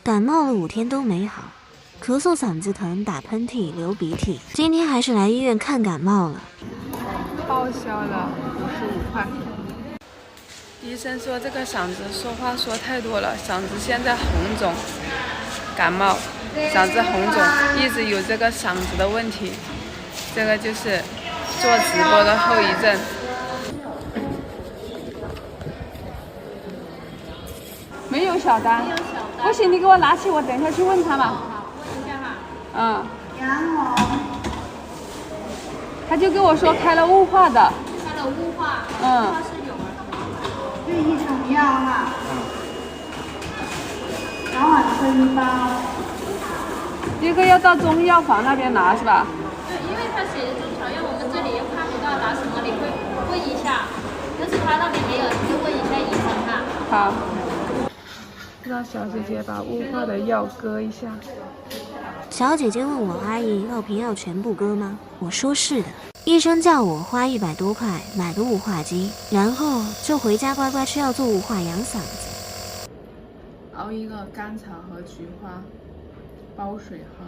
感冒了5天都没好，咳嗽、嗓子疼、打喷嚏、流鼻涕，今天还是来医院看感冒了。报销了55块。医生说这个嗓子说话说太多了，嗓子现在红肿，感冒，嗓子红肿，一直有这个嗓子的问题，这个就是做直播的后遗症。没有小单，不行，你给我拿起，我等一下去问他嘛。好，问一下哈。杨红，他就跟我说开了雾化的。开了雾化，雾化是有的。这一种药哈，早晚吃1包。这个要到中药房那边拿是吧？对，因为他写的中草药，我们这里又看不到拿什么，你会问一下。但是他那边没有，你就问一下医生哈。好。让小姐姐把雾化的药割一下。小姐姐问我阿姨药瓶要全部割吗？我说是的。医生叫我花100多块买个雾化机，然后就回家乖乖吃药做雾化养嗓子。熬一个甘草和菊花，煲水喝。